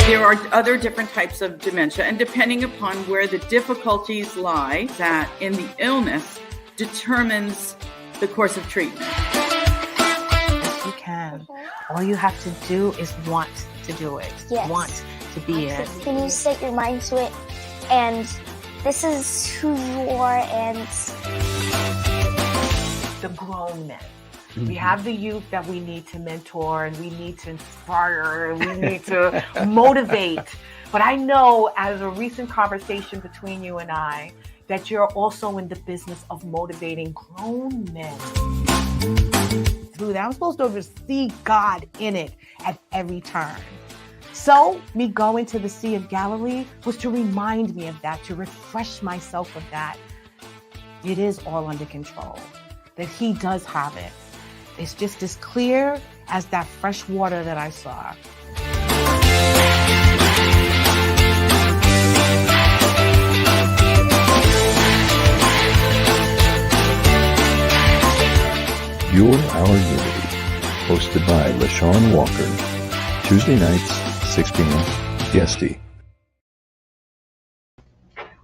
There are other different types of dementia, and depending upon where the difficulties lie, that in the illness determines the course of treatment. Yes, you can. All you have to do is want to do it. Yes. Want to be it. Can you set your mind to it? And this is who you are, and the grown men. We have the youth that we need to mentor, and we need to inspire, and we need to motivate. But I know, as a recent conversation between you and I, that you're also in the business of motivating grown men. Through that, I'm supposed to see God in it at every turn. So me going to the Sea of Galilee was to remind me of that, to refresh myself of that. It is all under control, that He does have it. It's just as clear as that fresh water that I saw. You're Our Unity, hosted by LeShawn Walker, Tuesday nights, 6 p.m. PST.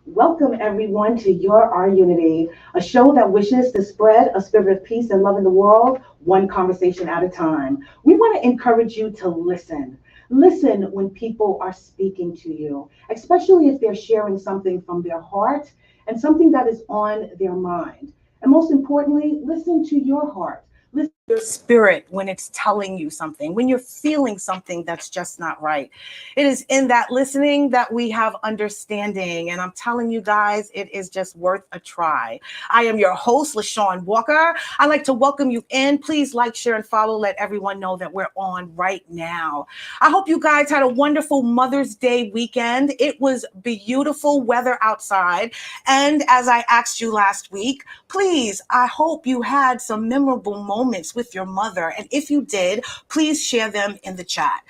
Welcome everyone to Your Our Unity, a show that wishes to spread a spirit of peace and love in the world, one conversation at a time. We want to encourage you to listen. Listen when people are speaking to you, especially if they're sharing something from their heart and something that is on their mind. And most importantly, listen to your heart. Listen to your spirit when it's telling you something, when you're feeling something that's just not right. It is in that listening that we have understanding. And I'm telling you guys, it is just worth a try. I am your host, LeShawn Walker. I'd like to welcome you in. Please like, share, and follow. Let everyone know that we're on right now. I hope you guys had a wonderful Mother's Day weekend. It was beautiful weather outside. And as I asked you last week, please, I hope you had some memorable moments with your mother. And if you did, please share them in the chat.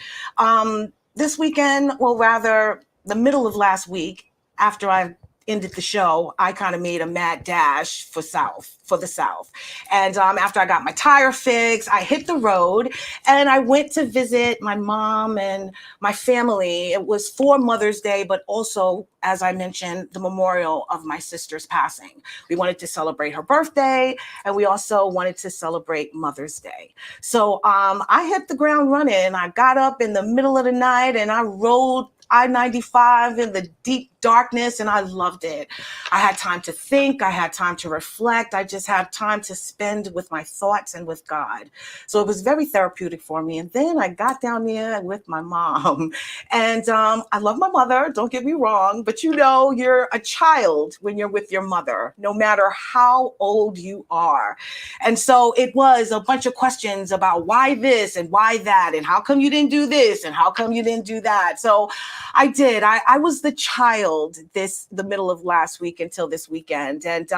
This weekend, well, rather the middle of last week, after I ended the show, I kind of made a mad dash for the South. And after I got my tire fixed, I hit the road and I went to visit my mom and my family. It was for Mother's Day, but also, as I mentioned, the memorial of my sister's passing. We wanted to celebrate her birthday, and we also wanted to celebrate Mother's Day. So I hit the ground running. I got up in the middle of the night and I rode I-95 in the deep darkness, and I loved it. I had time to think. I had time to reflect. I just had time to spend with my thoughts and with God. So it was very therapeutic for me. And then I got down there with my mom. And I love my mother, don't get me wrong, but you know, you're a child when you're with your mother, no matter how old you are. And so it was a bunch of questions about why this and why that, and how come you didn't do this, and how come you didn't do that. So I did. I was the child the middle of last week until this weekend. And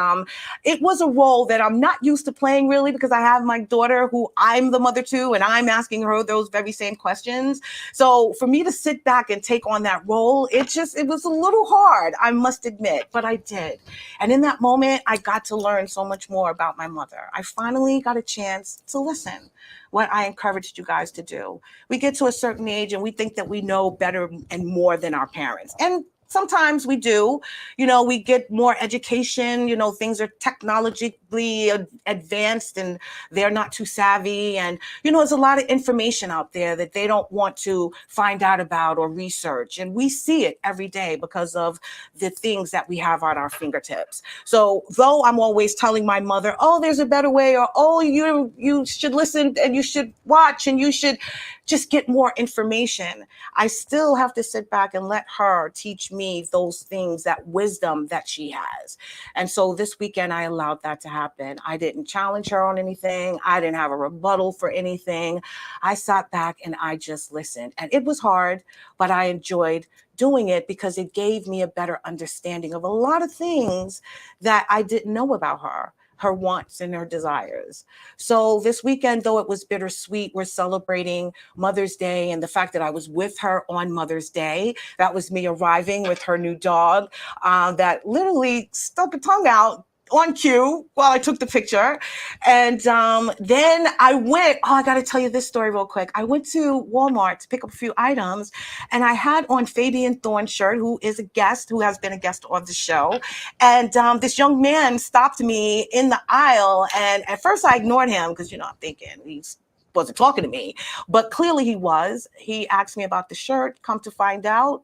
it was a role that I'm not used to playing, really, because I have my daughter who I'm the mother to, and I'm asking her those very same questions. So for me to sit back and take on that role, it was a little hard, I must admit, but I did. And in that moment, I got to learn so much more about my mother. I finally got a chance to listen, what I encouraged you guys to do. We get to a certain age and we think that we know better and more than our parents. And sometimes we do, we get more education, things are technologically advanced and they're not too savvy. And, there's a lot of information out there that they don't want to find out about or research. And we see it every day because of the things that we have at our fingertips. So though I'm always telling my mother, oh, there's a better way, or, oh, you should listen and you should watch and you should just get more information, I still have to sit back and let her teach me those things, that wisdom that she has. And so this weekend, I allowed that to happen. I didn't challenge her on anything. I didn't have a rebuttal for anything. I sat back and I just listened. And it was hard, but I enjoyed doing it because it gave me a better understanding of a lot of things that I didn't know about her. her wants and her desires. So this weekend, though it was bittersweet, we're celebrating Mother's Day and the fact that I was with her on Mother's Day. That was me arriving with her new dog that literally stuck a tongue out on cue while I took the picture. And then I went, I got to tell you this story real quick. I went to Walmart to pick up a few items, and I had on Fabian Thorne's shirt, who is a guest, who has been a guest on the show. And this young man stopped me in the aisle. And at first I ignored him because, I'm thinking he's wasn't talking to me, but clearly he was. He asked me about the shirt. Come to find out,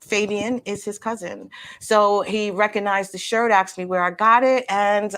Fabian is his cousin. So he recognized the shirt, asked me where I got it, and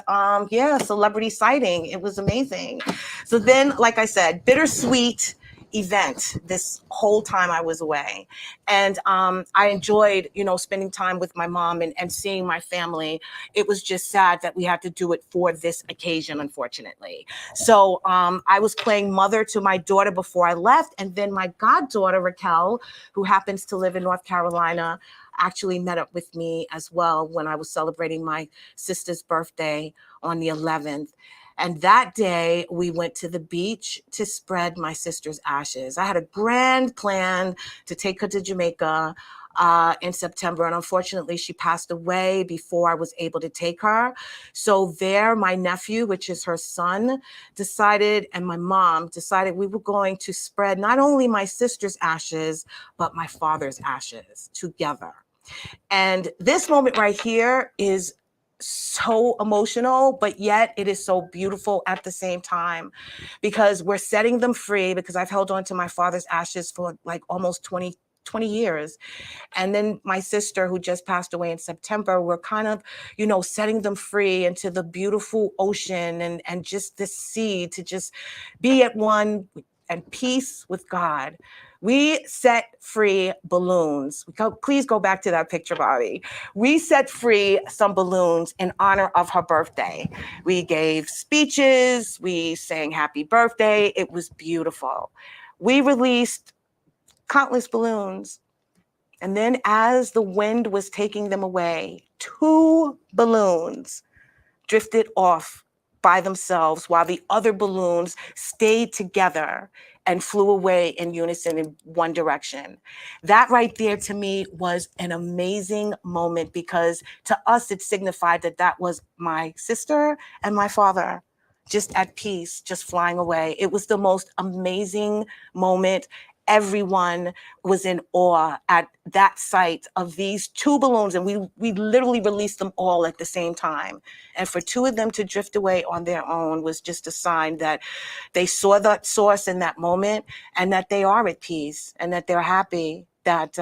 celebrity sighting. It was amazing. So then, like I said, bittersweet event this whole time I was away. And I enjoyed, spending time with my mom and seeing my family. It was just sad that we had to do it for this occasion, unfortunately. So I was playing mother to my daughter before I left. And then my goddaughter, Raquel, who happens to live in North Carolina, actually met up with me as well when I was celebrating my sister's birthday on the 11th. And that day, we went to the beach to spread my sister's ashes. I had a grand plan to take her to Jamaica in September. And unfortunately, she passed away before I was able to take her. So there, my nephew, which is her son, decided, and my mom decided we were going to spread not only my sister's ashes, but my father's ashes together. And this moment right here is so emotional, but yet it is so beautiful at the same time, because we're setting them free, because I've held on to my father's ashes for like almost 20 years. And then my sister, who just passed away in September, we're kind of, setting them free into the beautiful ocean and just this sea to just be at one and peace with God. We set free balloons. Please go back to that picture, Bobby. We set free some balloons in honor of her birthday. We gave speeches. We sang happy birthday. It was beautiful. We released countless balloons. And then as the wind was taking them away, 2 balloons drifted off by themselves while the other balloons stayed together and flew away in unison in one direction. That right there to me was an amazing moment, because to us it signified that was my sister and my father just at peace, just flying away. It was the most amazing moment. Everyone was in awe at that sight of these 2 balloons, and we literally released them all at the same time. And for 2 of them to drift away on their own was just a sign that they saw that source in that moment, and that they are at peace, and that they're happy that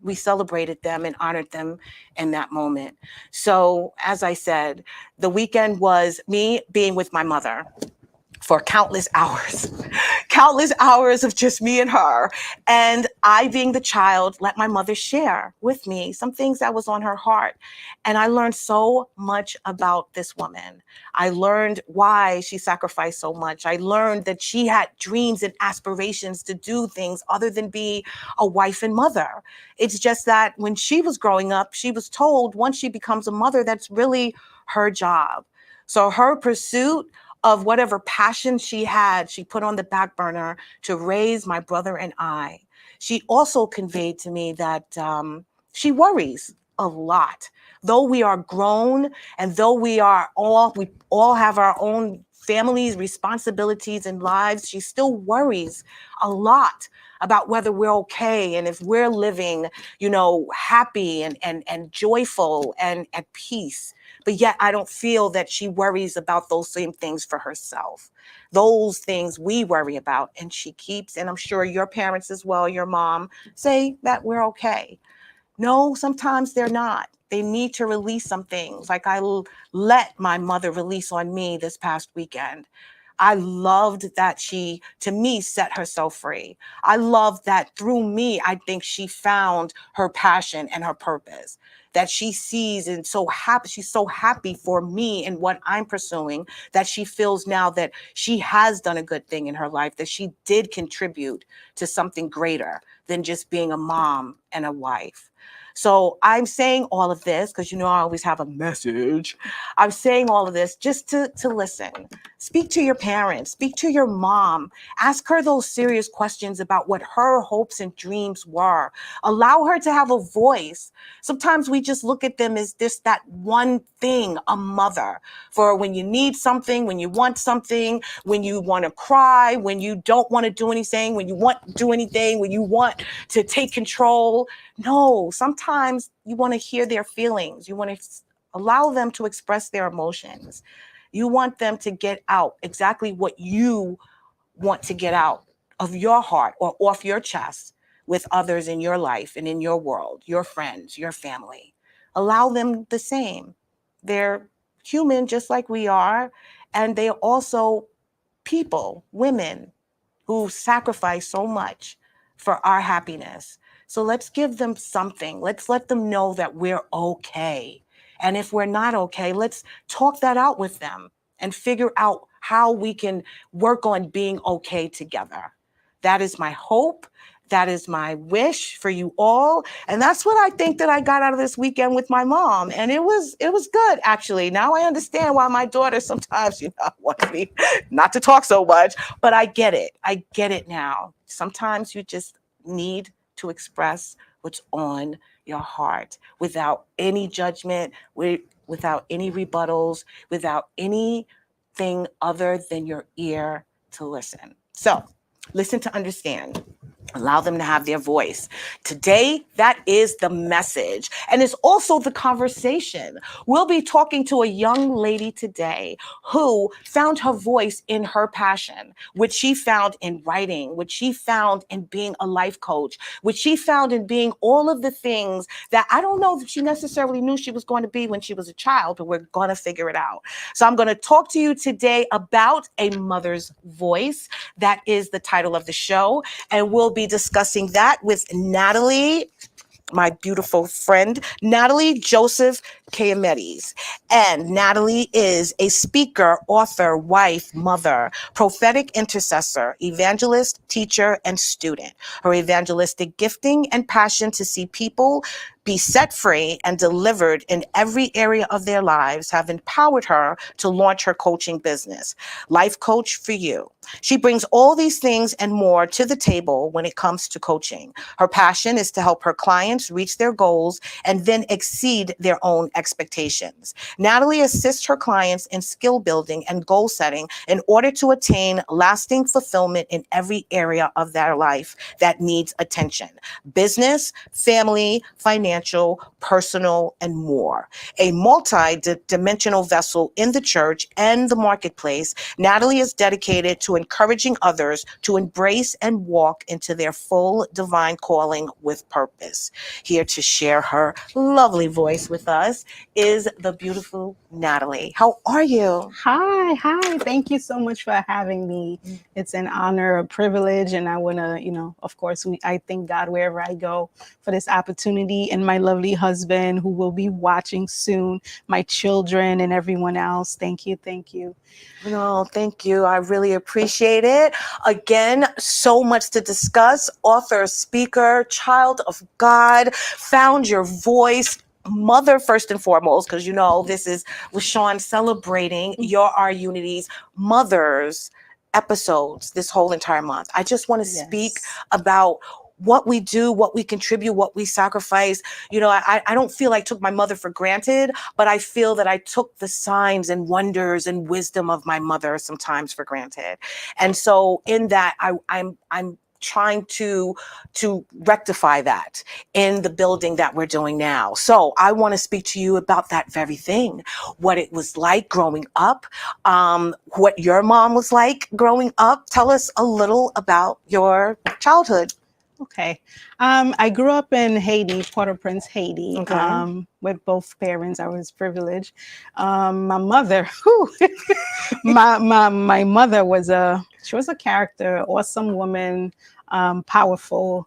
we celebrated them and honored them in that moment. So, as I said, the weekend was me being with my mother for countless hours of just me and her. And I, being the child, let my mother share with me some things that was on her heart. And I learned so much about this woman. I learned why she sacrificed so much. I learned that she had dreams and aspirations to do things other than be a wife and mother. It's just that when she was growing up, she was told once she becomes a mother, that's really her job. So her pursuit of whatever passion she had, she put on the back burner to raise my brother and I. She also conveyed to me that she worries a lot. Though we are grown, and though we all have our own families, responsibilities, and lives, she still worries a lot about whether we're okay and if we're living, happy and joyful and at peace. But yet I don't feel that she worries about those same things for herself. Those things we worry about, and she keeps, and I'm sure your parents as well, your mom, say that we're okay. No, sometimes they're not. They need to release some things. Like I let my mother release on me this past weekend. I loved that she, to me, set herself free. I loved that through me, I think she found her passion and her purpose, that she sees and so happy. She's so happy for me and what I'm pursuing, that she feels now that she has done a good thing in her life, that she did contribute to something greater than just being a mom and a wife. So I'm saying all of this because, I always have a message. I'm saying all of this just to listen. Speak to your parents, speak to your mom, ask her those serious questions about what her hopes and dreams were. Allow her to have a voice. Sometimes we just look at them as just that one thing, a mother, for when you need something, when you want something, when you want to cry, when you don't want to do anything, when you want to do anything, when you want to take control. No, sometimes you want to hear their feelings. You want to allow them to express their emotions. You want them to get out exactly what you want to get out of your heart or off your chest with others in your life and in your world, your friends, your family. Allow them the same. They're human just like we are, and they're also people, women, who sacrifice so much for our happiness. So let's give them something. Let's let them know that we're okay. And if we're not okay, let's talk that out with them and figure out how we can work on being okay together. That is my hope. That is my wish for you all. And that's what I think that I got out of this weekend with my mom. And it was good, actually. Now I understand why my daughter sometimes, wants me not to talk so much, but I get it. I get it now. Sometimes you just need to express what's on your heart without any judgment, without any rebuttals, without anything other than your ear to listen. So listen to understand. Allow them to have their voice. Today, that is the message. And it's also the conversation. We'll be talking to a young lady today who found her voice in her passion, which she found in writing, which she found in being a life coach, which she found in being all of the things that I don't know that she necessarily knew she was going to be when she was a child, but we're going to figure it out. So I'm going to talk to you today about a mother's voice. That is the title of the show. And we'll be discussing that with Nathalie, my beautiful friend, Nathalie Joseph-Cayemittes. And Nathalie is a speaker, author, wife, mother, prophetic intercessor, evangelist, teacher, and student. Her evangelistic gifting and passion to see people be set free and delivered in every area of their lives have empowered her to launch her coaching business, Life Coach for You. She brings all these things and more to the table when it comes to coaching. Her passion is to help her clients reach their goals and then exceed their own expectations. Nathalie assists her clients in skill building and goal setting in order to attain lasting fulfillment in every area of their life that needs attention: business, family, financial, personal, and more. A multi-dimensional vessel in the church and the marketplace, Nathalie is dedicated to encouraging others to embrace and walk into their full divine calling with purpose. Here to share her lovely voice with us is the beautiful Nathalie. How are you? Hi. Thank you so much for having me. It's an honor, a privilege, and I want to, of course, I thank God wherever I go for this opportunity, and my lovely husband who will be watching soon, my children, and everyone else. Thank you. No, thank you. I really appreciate it. Again, so much to discuss. Author, speaker, child of God, found your voice, mother first and foremost, because this is LeShawn celebrating Our Unity's mothers episodes this whole entire month. I just want to speak about what we do, what we contribute, what we sacrifice. I don't feel I took my mother for granted, but I feel that I took the signs and wonders and wisdom of my mother sometimes for granted. And so in that, I'm trying to rectify that in the building that we're doing now. So I want to speak to you about that very thing, what it was like growing up, what your mom was like growing up. Tell us a little about your childhood. Okay. I grew up in Haiti, Port-au-Prince, Haiti, with both parents. I was privileged. My mother, my mother was a character, awesome woman, powerful,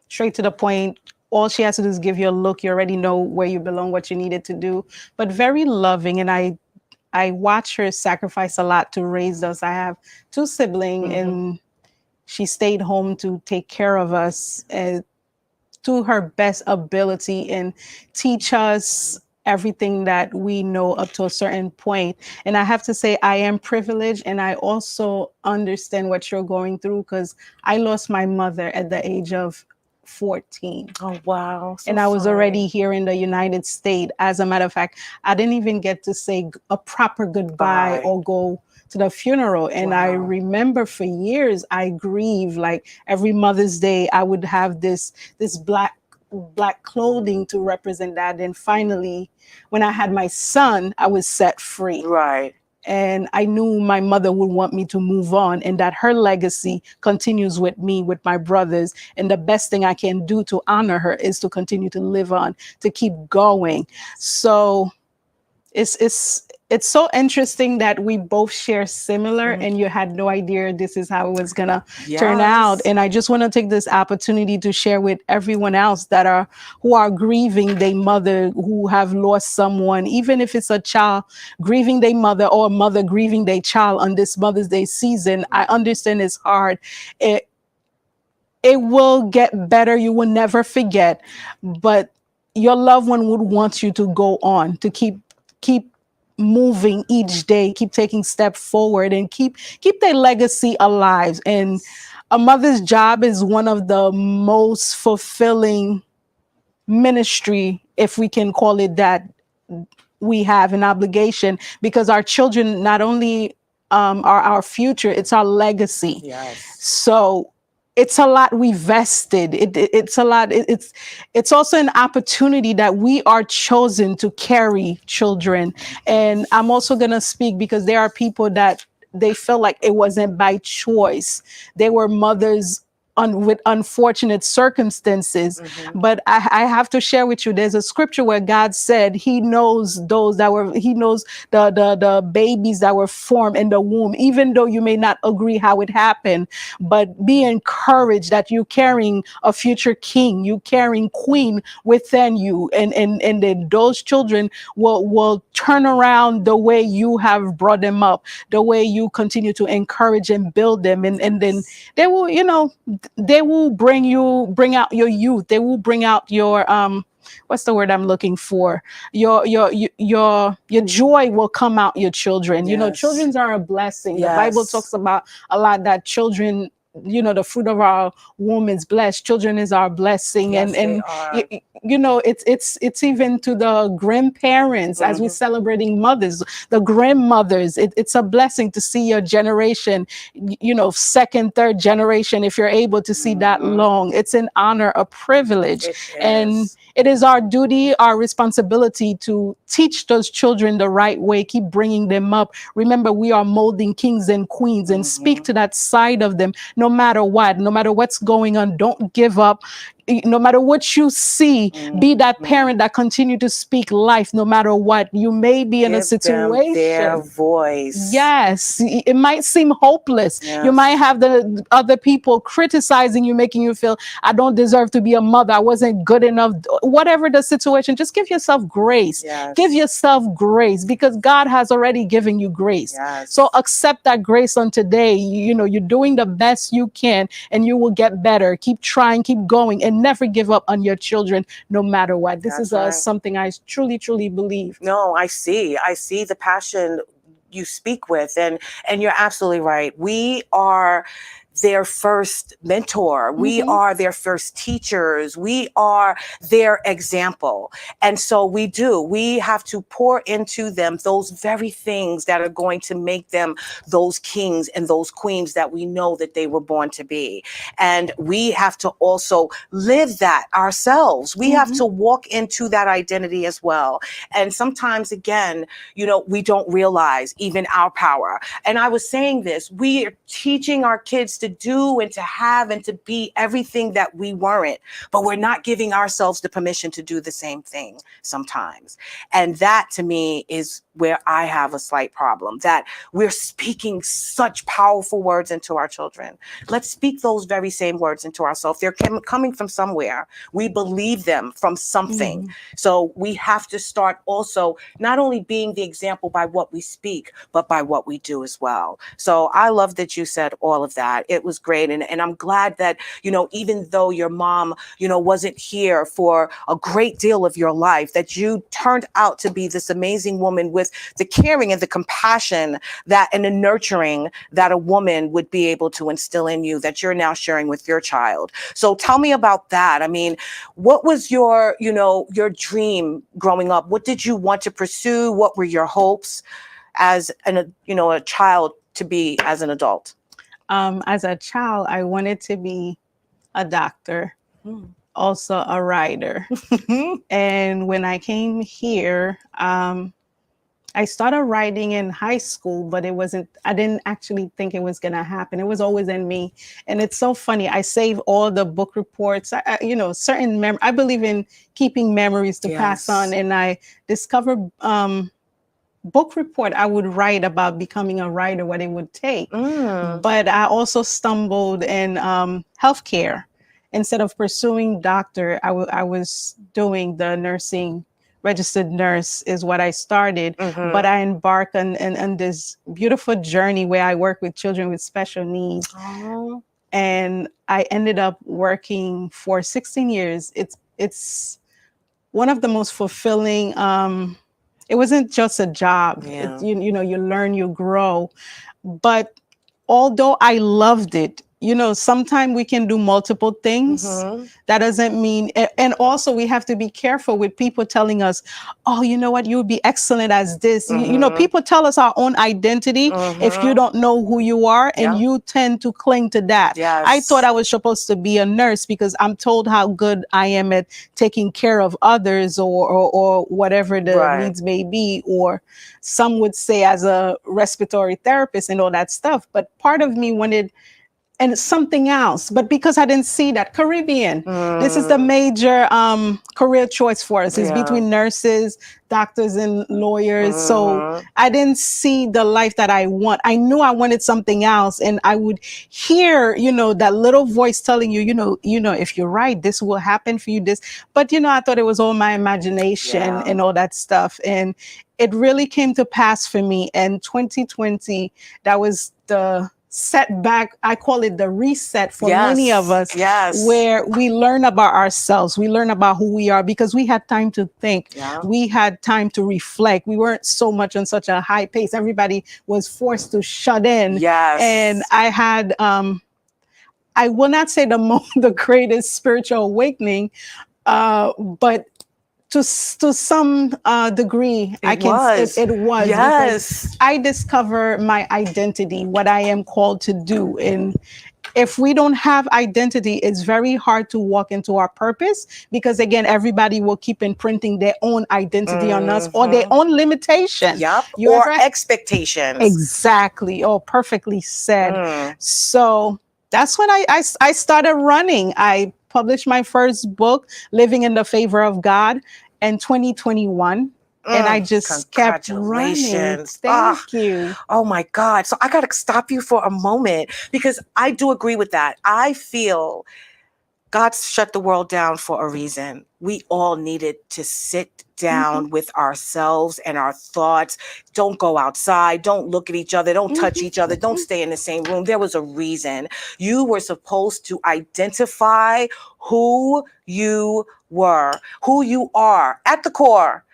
straight to the point. All she has to do is give you a look. You already know where you belong, what you needed to do, but very loving. And I watch her sacrifice a lot to raise us. I have two siblings, and she stayed home to take care of us to her best ability and teach us everything that we know up to a certain point. And I have to say, I am privileged, and I also understand what you're going through, because I lost my mother at the age of 14. Oh, wow. So And I was sorry. already here in the United States. As a matter of fact, I didn't even get to say a proper goodbye Bye. or go to the funeral. And I Wow. remember for years I grieved. Like every Mother's Day, I would have this black clothing to represent that. And finally, when I had my son, I was set free. Right. And I knew my mother would want me to move on, and that her legacy continues with me, with my brothers. And the best thing I can do to honor her is to continue to live on, to keep going. So it's so interesting that we both share similar, and you had no idea this is how it was gonna turn out. And I just want to take this opportunity to share with everyone else who are grieving their mother, who have lost someone, even if it's a child grieving their mother or a mother grieving their child on this Mother's Day season. I understand it's hard. It will get better. You will never forget, but your loved one would want you to go on, to keep moving each day, keep taking steps forward, and keep their legacy alive. And a mother's job is one of the most fulfilling ministry, if we can call it that. We have an obligation, because our children not only are our future, it's our legacy. Yes. So it's a lot we vested. It's a lot. It's also an opportunity that we are chosen to carry children. And I'm also going to speak because there are people that they feel like it wasn't by choice. They were mothers with unfortunate circumstances. But I have to share with you, there's a scripture where God said he knows he knows the babies that were formed in the womb, even though you may not agree how it happened. But be encouraged that you're carrying a future king, you carrying queen within you, and then those children will turn around the way you have brought them up, the way you continue to encourage and build them, and then they will, they will bring out your youth. They will bring out your what's the word I'm looking for? Your joy will come out your children. Children are a blessing. The Bible talks about a lot that children, the fruit of our womb is blessed. Children is our blessing. Yes, and it's even to the grandparents, as we're celebrating mothers, the grandmothers. It's a blessing to see your generation, second, third generation, if you're able to see that long. It's an honor, a privilege. And it is our duty, our responsibility to teach those children the right way, keep bringing them up. Remember, we are molding kings and queens, and speak to that side of them, no matter what's going on. Don't give up. No matter what you see, be that parent that continue to speak life, no matter what. You may be in a situation. Their voice. Yes, it might seem hopeless. Yes. You might have the other people criticizing you, making you feel, I don't deserve to be a mother. I wasn't good enough. Whatever the situation, just give yourself grace. Yes. Give yourself grace, because God has already given you grace. Yes. So accept that grace on today. You're doing the best you can, and you will get better. Keep trying, keep going, and never give up on your children, no matter what. This is something I truly, truly believe. No, I see the passion you speak with, and you're absolutely right. We are their first mentor. We are their first teachers. We are their example. And so we have to pour into them those very things that are going to make them those kings and those queens that we know that they were born to be. And we have to also live that ourselves. We have to walk into that identity as well. And sometimes, again, we don't realize even our power. And I was saying this, we are teaching our kids to do and to have and to be everything that we weren't, but we're not giving ourselves the permission to do the same thing sometimes. And that, to me, is where I have a slight problem, that we're speaking such powerful words into our children. Let's speak those very same words into ourselves. They're coming from somewhere. We believe them from something. So we have to start also not only being the example by what we speak, but by what we do as well. So I love that you said all of that. it was great. And I'm glad that, you know, even though your mom, you know, wasn't here for a great deal of your life, that you turned out to be this amazing woman with the caring and the compassion that and the nurturing that a woman would be able to instill in you, that you're now sharing with your child. So tell me about that. I mean, what was your, you know, your dream growing up? What did you want to pursue? What were your hopes as an, you know, a child to be as an adult? As a child, I wanted to be a doctor, also a writer. And when I came here, I started writing in high school, but I didn't actually think it was going to happen. It was always in me. And it's so funny. I save all the book reports, you know, I believe in keeping memories to pass on. And I discovered book report I would write about becoming a writer, what it would take. But I also stumbled in healthcare. Instead of pursuing doctor, I was doing the nursing. Registered nurse is what I started, but I embarked on this beautiful journey where I work with children with special needs. And I ended up working for 16 years. It's one of the most fulfilling. It wasn't just a job. You know, you learn, you grow. But although I loved it, you know, sometimes we can do multiple things. That doesn't mean, and also we have to be careful with people telling us, oh, you know what, you would be excellent as this. You know, people tell us our own identity if you don't know who you are, and you tend to cling to that. I thought I was supposed to be a nurse because I'm told how good I am at taking care of others or whatever the needs may be, or some would say as a respiratory therapist and all that stuff. But part of me wanted and something else, but because I didn't see that Caribbean, this is the major career choice for us. It's between nurses, doctors, and lawyers. So I didn't see the life that I want. I knew I wanted something else, and I would hear, you know, that little voice telling you, you know, if you're right, this will happen for you. This, but you know, I thought it was all my imagination and all that stuff, and it really came to pass for me. And 2020, that was the setback. I call it the reset for many of us, where we learn about ourselves, we learn about who we are, because we had time to think, we had time to reflect. We weren't so much on such a high pace. Everybody was forced to shut in. And I had, I will not say the greatest spiritual awakening, but to some degree, it was. Because I discover my identity, what I am called to do. And if we don't have identity, it's very hard to walk into our purpose, because again, everybody will keep imprinting their own identity on us, or their own limitation. Or expectations. Exactly. Oh, perfectly said. So that's when I started running. I published my first book, Living in the Favor of God, in 2021. And I just kept running. Thank you. Oh my God. So I got to stop you for a moment, because I do agree with that. I feel God shut the world down for a reason. We all needed to sit down with ourselves and our thoughts. Don't go outside. Don't look at each other. Don't touch each other. Don't stay in the same room. There was a reason. You were supposed to identify who you were, who you are at the core.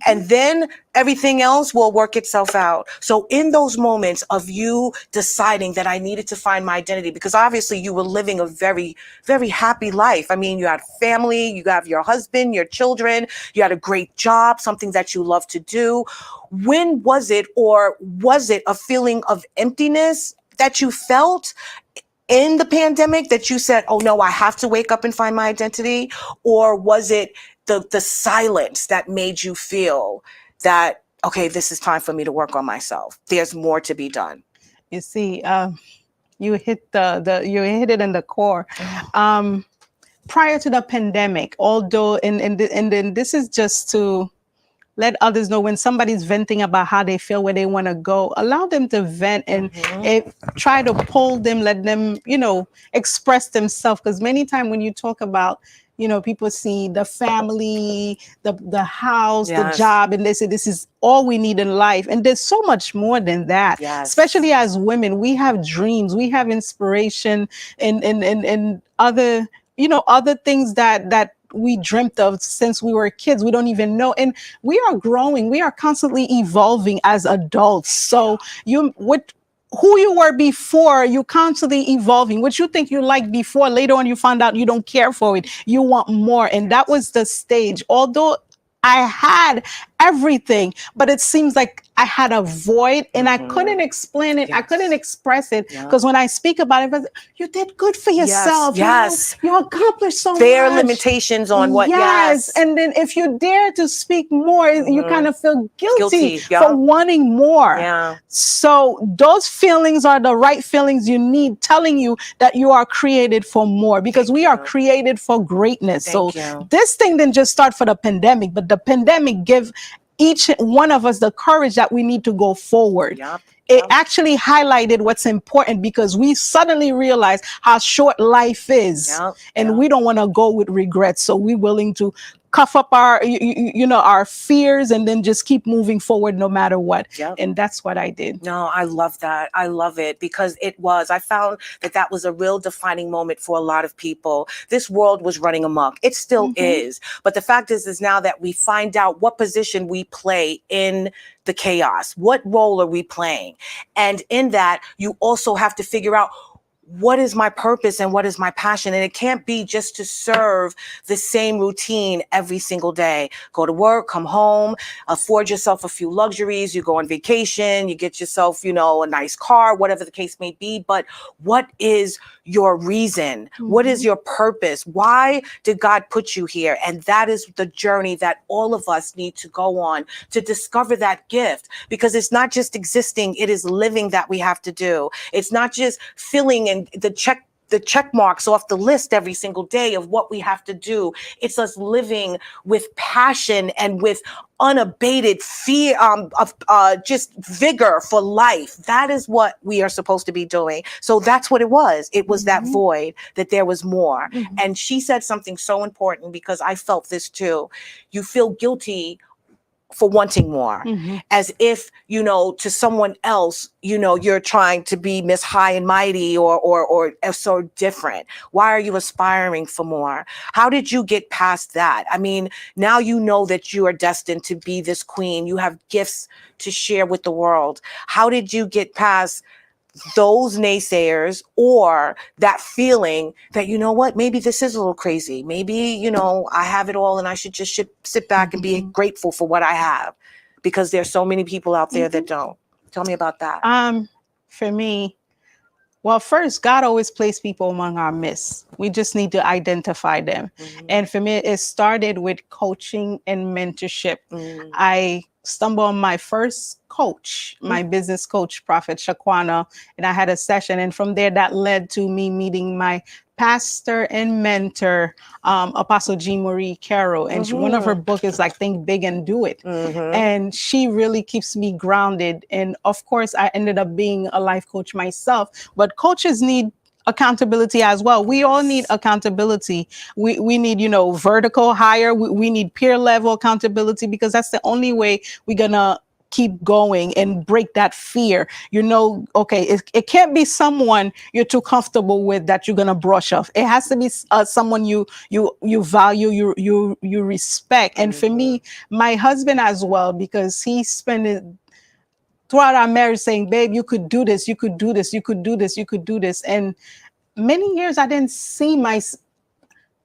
And then everything else will work itself out. So in those moments of you deciding that I needed to find my identity, because obviously you were living a very, very happy life. I mean, you had family, you have your husband, your children, you had a great job, something that you love to do. When was it, or was it a feeling of emptiness that you felt in the pandemic, that you said, oh no, I have to wake up and find my identity? Or was it the silence that made you feel that, okay, this is time for me to work on myself, there's more to be done? You see, you hit you hit it in the core. Prior to the pandemic, although, and then this is just to let others know, when somebody's venting about how they feel, where they want to go, allow them to vent, and try to pull them, let them, you know, express themselves. Because many times when you talk about you know, people see the family, the house, the Yes. job, and they say this is all we need in life. And there's so much more than that. Yes. Especially as women, we have dreams, we have inspiration, and other, you know, other things that we dreamt of since we were kids. We don't even know. And we are growing. We are constantly evolving as adults. So who you were before, you constantly evolving. What you think you liked before, later on you found out you don't care for it. You want more. And that was the stage. Although I had everything, but it seems like I had a void and I couldn't explain it. I couldn't express it, because when I speak about it, I was, you did good for yourself. Yes. You accomplished so There are much. limitations on what, Yes. And then if you dare to speak more, you kind of feel guilty yeah. for wanting more. Yeah. So those feelings are the right feelings you need, telling you that you are created for more, because we are created for greatness. So this thing didn't just start for the pandemic, but the pandemic give each one of us the courage that we need to go forward. It actually highlighted what's important, because we suddenly realize how short life is, and we don't want to go with regrets. So we're willing to cuff up our, you know, our fears, and then just keep moving forward no matter what. And that's what I did. No, I love that. I love it, because I found that was a real defining moment for a lot of people. This world was running amok. It still is. But the fact is now that we find out what position we play in the chaos. What role are we playing? And in that, you also have to figure out, what is my purpose and what is my passion? And it can't be just to serve the same routine every single day. Go to work, come home, afford yourself a few luxuries, you go on vacation, you get yourself, you know, a nice car, whatever the case may be. But what is your reason? What is your purpose? Why did God put you here? And that is the journey that all of us need to go on, to discover that gift, because it's not just existing, it is living that we have to do. It's not just filling in the check marks off the list every single day of what we have to do. It's us living with passion and with unabated fear, just vigor for life. That is what we are supposed to be doing. So that's what it was. It was that void, that there was more. And she said something so important, because I felt this too. You feel guilty for wanting more, as if, you know, to someone else, you know, you're trying to be Miss High and Mighty or so different. Why are you aspiring for more? How did you get past that? I mean, now you know that you are destined to be this queen. You have gifts to share with the world. How did you get past those naysayers, or that feeling that, you know what, maybe this is a little crazy. Maybe, you know, I have it all and I should just sit back and be grateful for what I have, because there's so many people out there that don't. Tell me about that. For me, well, first, God always placed people among our midst. We just need to identify them. And for me, it started with coaching and mentorship. I stumbled on my first coach, my business coach, Prophet Shaquana, and I had a session. And from there, that led to me meeting my pastor and mentor, Apostle Jean Marie Carroll. And one of her books is like Think Big and Do It. And she really keeps me grounded. And of course, I ended up being a life coach myself, but coaches need accountability as well. We all need accountability. We need, you know, vertical higher. We need peer level accountability, because that's the only way we're gonna keep going and break that fear. You know, okay, it can't be someone you're too comfortable with that you're gonna brush off. It has to be someone you value, you respect. And for me, my husband as well, because he spent it throughout our marriage saying, babe, you could do this, you could do this, you could do this, you could do this. And many years I didn't see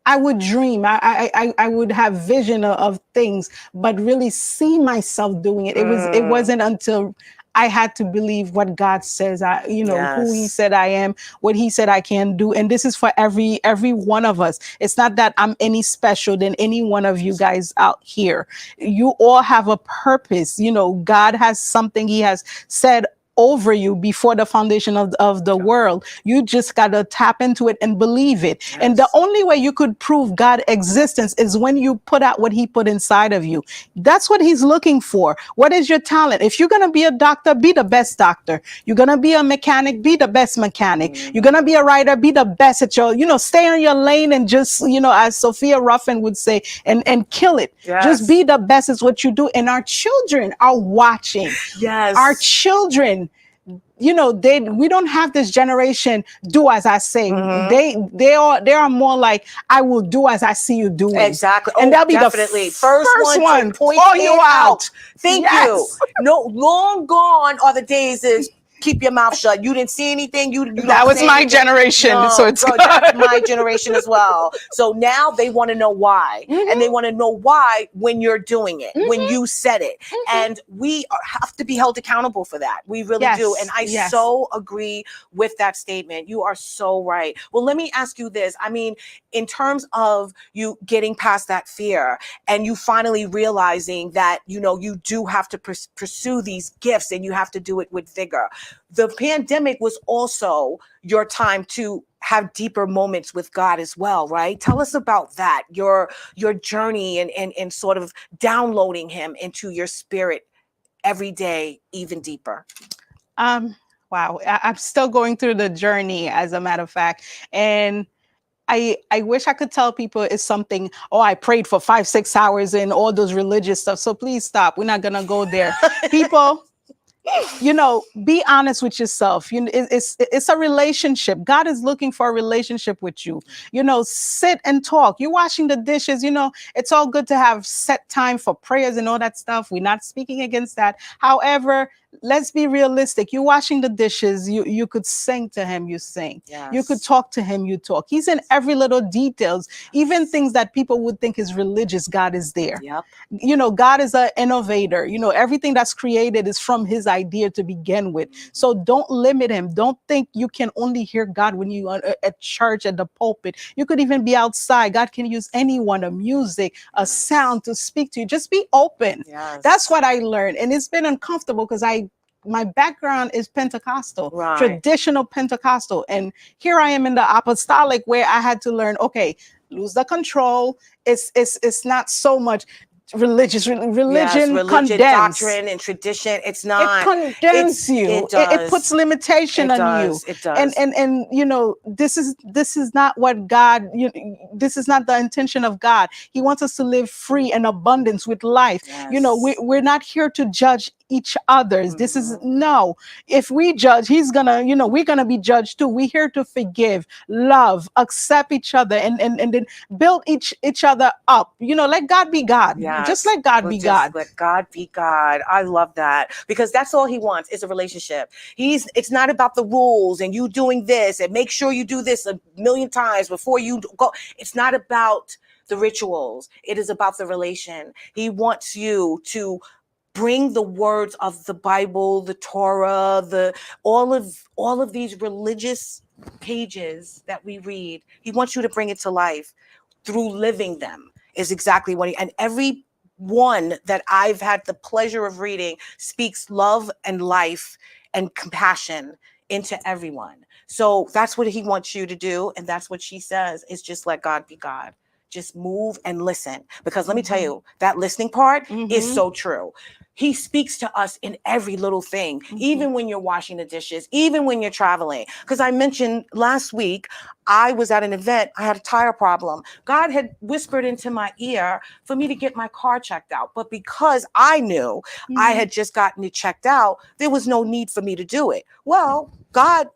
I would dream, I would have vision of things, but really see myself doing it. It wasn't until I had to believe what God says, who he said I am, what he said I can do. And this is for every one of us. It's not that I'm any special than any one of you guys out here. You all have a purpose. You know, God has something he has said over you before the foundation of the world. You just got to tap into it and believe it. Yes. And the only way you could prove God's existence is when you put out what he put inside of you. That's what he's looking for. What is your talent? If you're going to be a doctor, be the best doctor. You're going to be a mechanic, be the best mechanic. You're going to be a writer, be the best at your, stay on your lane and just, as Sophia Ruffin would say, and kill it. Yes. Just be the best at what you do. And our children are watching. Yes. Our children, we don't have this generation do as I say. They are more like, I will do as I see you doing. Exactly. And that'll be definitely the first one to point you it out. Thank you. No, long gone are the days is keep your mouth shut. You didn't see anything. You that was my generation. No, so it's bro, that's my generation as well. So now they want to know why. And they want to know why when you're doing it, when you said it. And we have to be held accountable for that. We really do. And I so agree with that statement. You are so right. Well, let me ask you this. I mean, in terms of you getting past that fear and you finally realizing that, you do have to pursue these gifts and you have to do it with vigor. The pandemic was also your time to have deeper moments with God as well, right? Tell us about that, your journey and sort of downloading him into your spirit every day, even deeper. Wow. I'm still going through the journey, as a matter of fact. And I wish I could tell people it's something, I prayed for 5-6 hours and all those religious stuff. So please stop. We're not going to go there. People, be honest with yourself. It's a relationship. God is looking for a relationship with you. Sit and talk. You're washing the dishes. It's all good to have set time for prayers and all that stuff. We're not speaking against that. However, let's be realistic. You're washing the dishes. You could sing to him. You sing. Yes. You could talk to him. You talk. He's in every little details, even things that people would think is religious. God is there. Yep. God is an innovator. Everything that's created is from his idea to begin with. So don't limit him. Don't think you can only hear God when you are at church, at the pulpit. You could even be outside. God can use anyone, a music, a sound to speak to you. Just be open. Yes. That's what I learned. And it's been uncomfortable because my background is Pentecostal, traditional Pentecostal. And here I am in the apostolic where I had to learn, lose the control. It's not so much religion condemns. Doctrine and tradition. It's not. It condemns you. It does. It puts limitation on you. It does. And this is not what God. This is not the intention of God. He wants us to live free and abundance with life. Yes. We're not here to judge each other's. This is no. If we judge, he's gonna. We're gonna be judged too. We're here to forgive, love, accept each other, and then build each other up. Let God be God. Yes. Just let God be God. Let God be God. I love that because that's all he wants is a relationship. It's not about the rules and you doing this and make sure you do this 1,000,000 times before you go. It's not about the rituals. It is about the relation. He wants you to bring the words of the Bible, the Torah, all of these religious pages that we read. He wants you to bring it to life through living them. Is exactly what and every one that I've had the pleasure of reading speaks love and life and compassion into everyone. So that's what he wants you to do. And that's what she says is just let God be God. Just move and listen. Because let me tell you, that listening part is so true. He speaks to us in every little thing, even when you're washing the dishes, even when you're traveling. Because I mentioned last week, I was at an event. I had a tire problem. God had whispered into my ear for me to get my car checked out. But because I knew I had just gotten it checked out, there was no need for me to do it. Well, God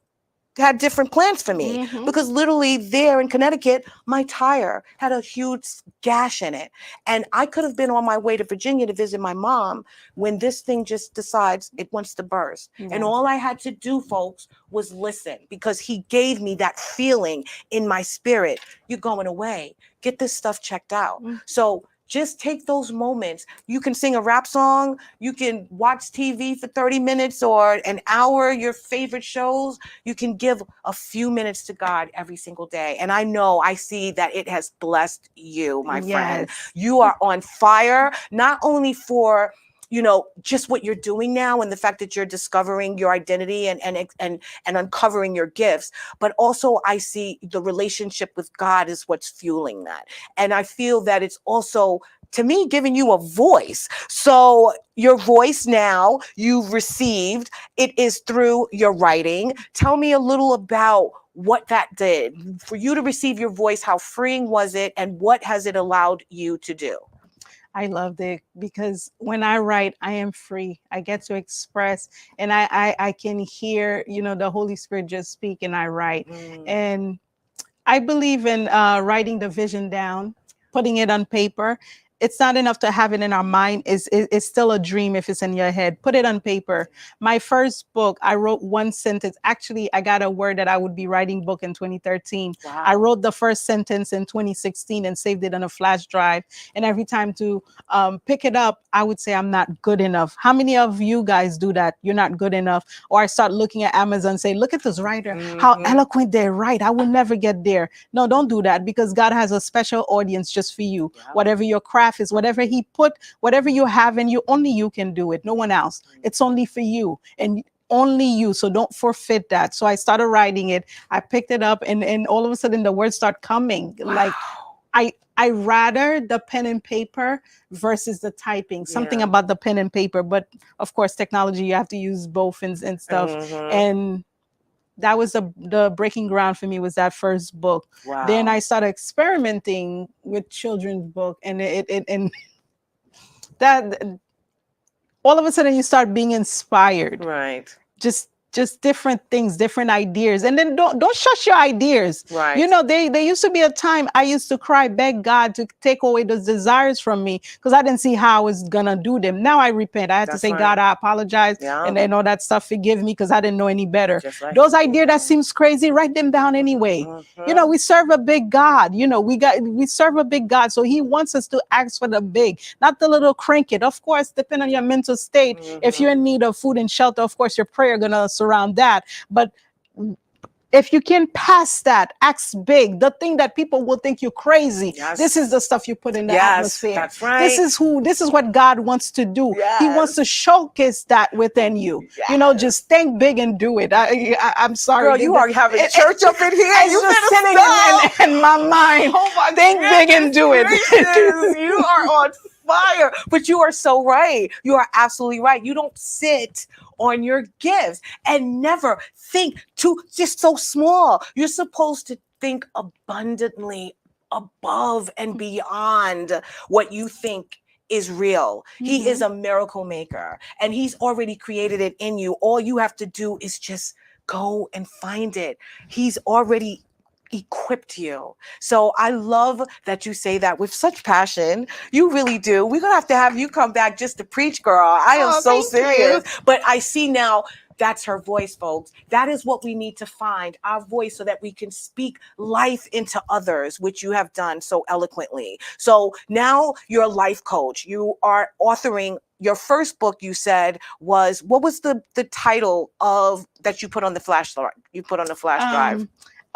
had different plans for me because literally there in Connecticut, my tire had a huge gash in it. And I could have been on my way to Virginia to visit my mom when this thing just decides it wants to burst. And all I had to do, folks, was listen because he gave me that feeling in my spirit. You're going away. Get this stuff checked out. So just take those moments. You can sing a rap song. You can watch TV for 30 minutes or an hour, your favorite shows. You can give a few minutes to God every single day. And I see that it has blessed you, my friend. You are on fire, not only for you know, just what you're doing now and the fact that you're discovering your identity and uncovering your gifts, but also I see the relationship with God is what's fueling that. And I feel that it's also, to me, giving you a voice. So your voice now you've received, it is through your writing. Tell me a little about what that did for you to receive your voice. How freeing was it, and what has it allowed you to do? I loved it because when I write, I am free. I get to express, and I can hear, you know, the Holy Spirit just speak, and I write. And I believe in writing the vision down, putting it on paper. It's not enough to have it in our mind. It's still a dream if it's in your head. Put it on paper. My first book, I wrote one sentence. Actually, I got a word that I would be writing book in 2013. Wow. I wrote the first sentence in 2016 and saved it on a flash drive. And every time to pick it up, I would say I'm not good enough. How many of you guys do that? You're not good enough. Or I start looking at Amazon and say, look at this writer, how eloquent they write. I will never get there. No, don't do that, because God has a special audience just for you. Yeah. Whatever your craft is, whatever he put, whatever you have in you, only you can do it. No one else. It's only for you and only you. So don't forfeit that. So I started writing it. I picked it up, and all of a sudden the words start coming. Wow. Like I rather the pen and paper versus the typing. Something about the pen and paper, but of course technology, you have to use both and stuff. And that was the breaking ground for me, was that first book. Wow. Then I started experimenting with children's book, and and that all of a sudden you start being inspired. Right. Just different things, different ideas. And then don't shush your ideas. Right. You know, there used to be a time I used to cry, beg God to take away those desires from me because I didn't see how I was gonna do them. Now I repent. I had to say, right. God, I apologize. Yeah. And all that stuff, forgive me, because I didn't know any better. Just like Those ideas that seems crazy, write them down anyway. You know, we serve a big God. You know, we serve a big God. So he wants us to ask for the big, not the little cricket. Of course, depending on your mental state, if you're in need of food and shelter, of course, your prayer gonna surround that. But if you can pass that, act big, the thing that people will think you're crazy. Yes. This is the stuff you put in the atmosphere. That's right. This is what God wants to do. Yes. He wants to showcase that within you. Yes. You know, just think big and do it. I'm sorry. Girl, you are having church up in here. It's You just better sitting in my mind. Oh my Think big and do it. gracious. You are on fire. But you are so right. You are absolutely right. You don't sit on your gifts and never think just so small. You're supposed to think abundantly above and beyond what you think is real. He is a miracle maker, and he's already created it in you. All you have to do is just go and find it. He's already equipped you. So I love that you say that with such passion. You really do. We're gonna have you come back just to preach, girl. I am so serious. But I see now that's her voice, folks. That is what we need to find, our voice, so that we can speak life into others, which you have done so eloquently. So now you're a life coach. You are authoring. Your first book, you said, what was the title of that you put on the flash drive? You put on the flash drive.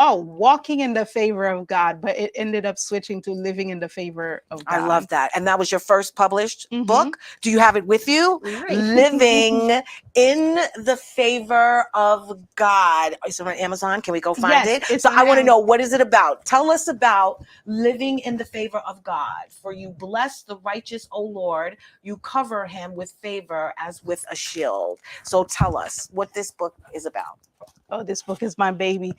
Walking in the favor of God, but it ended up switching to living in the favor of God. I love that. And that was your first published book. Do you have it with you? Right. Living in the favor of God. Is it on Amazon? Can we go find it? So I want to know, what is it about? Tell us about living in the favor of God. For you bless the righteous, O Lord. You cover him with favor as with a shield. So tell us what this book is about. Oh, this book is my baby.